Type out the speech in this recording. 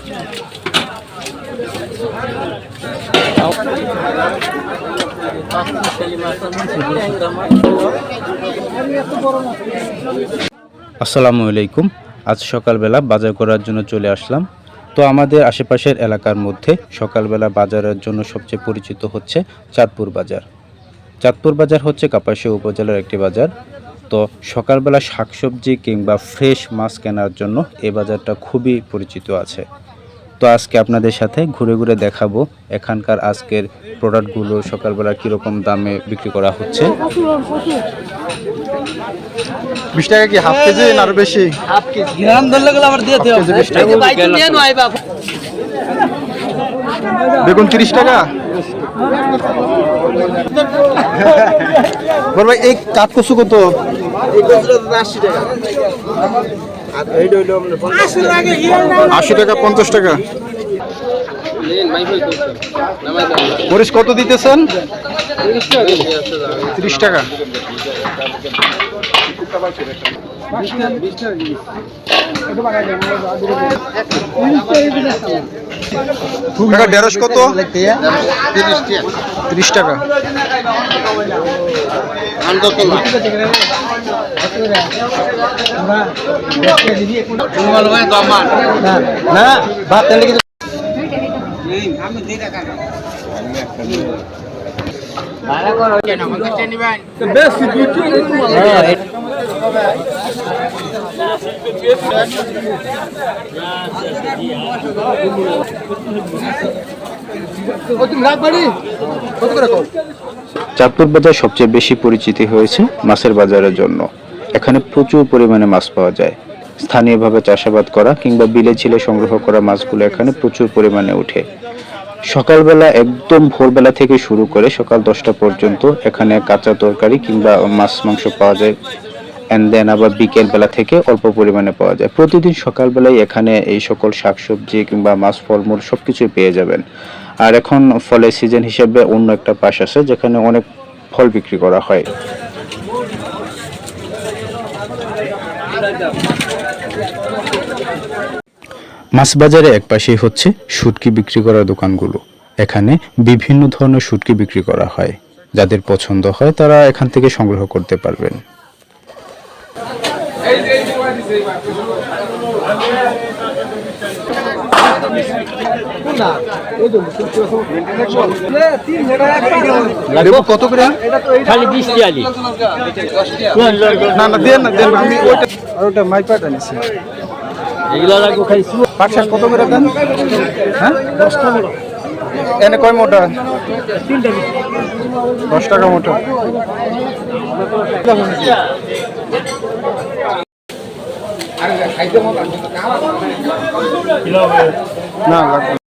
আসসালামু আলাইকুম। আজ সকালবেলা বাজার করার জন্য চলে আসলাম। তো আমাদের আশেপাশের এলাকার মধ্যে সকালবেলা বাজারের জন্য সবচেয়ে পরিচিত হচ্ছে চাঁদপুর বাজার। চাঁদপুর বাজার হচ্ছে কাপাসিয়া উপজেলার একটি বাজার। তো সকালবেলা শাকসবজি কিংবা ফ্রেশ মাছ কেনার জন্য এই বাজারটা খুবই পরিচিত আছে। তো আজকে আপনাদের সাথে ঘুরে ঘুরে দেখাবো এখানকার আজকের প্রোডাক্টগুলো সকালবেলা কীরকম দামে বিক্রি করা হচ্ছে। 20 টাকা কি হাফ কেজি না আরো বেশি? হাফ কেজি গ্রাম ধরলে গেলে আবার দিয়ে দেব। ভাই তো নিয়ে নয় বাবা। বেগুন 30 টাকা। বড় ভাই এই কাঠ কচু কত? এই কচুটা 80 টাকা। আর এইটা হলো আমরা 80 টাকা 50 টাকা। মরিচ কত দিতেছেন? 30 টাকা। কাকা ঢেঁড়স কত? 30 টাকা। না ভাত তেলে কি চাঁদপুর বাজার সবচেয়ে বেশি পরিচিতি হয়েছে মাছের বাজারের জন্য। এখানে প্রচুর পরিমাণে মাছ পাওয়া যায়। স্থানীয়ভাবে চাষাবাদ করা কিংবা বিলে ঝিলে সংগ্রহ করা মাছগুলো এখানে প্রচুর পরিমাণে ওঠে। সকালবেলা একদম ভোরবেলা থেকে শুরু করে সকাল 10টা পর্যন্ত এখানে কাঁচা তরকারি কিংবা মাছ মাংস পাওয়া যায়। অ্যান্ড দেন আবার বিকেল বেলা থেকে অল্প পরিমাণে পাওয়া যায়। প্রতিদিন সকালবেলায় এখানে এই সকল শাকসবজি কিংবা মাছ ফলমূল সবকিছুই পেয়ে যাবেন। আর এখন ফলের সিজন হিসেবে অন্য একটা পাশ আছে যেখানে অনেক ফল বিক্রি করা হয়। মাছ বাজারে এক পাশেই হচ্ছে শুটকি বিক্রি করার দোকানগুলো। এখানে বিভিন্ন ধরনের শুটকি বিক্রি করা হয়। যাদের পছন্দ হয় তারা এখান থেকে সংগ্রহ করতে পারবেন। কত করে? খালি 20 টাকা। না না দেন না দেন, আমি ওইটা আর ওটা মাইপাটা নিছি। এগুলা লাগো খাইছি। পাট শাক কত করে দেন? হ্যাঁ 10 টাকা। এনে কয় মোটা? 10 টাকা মোটা। না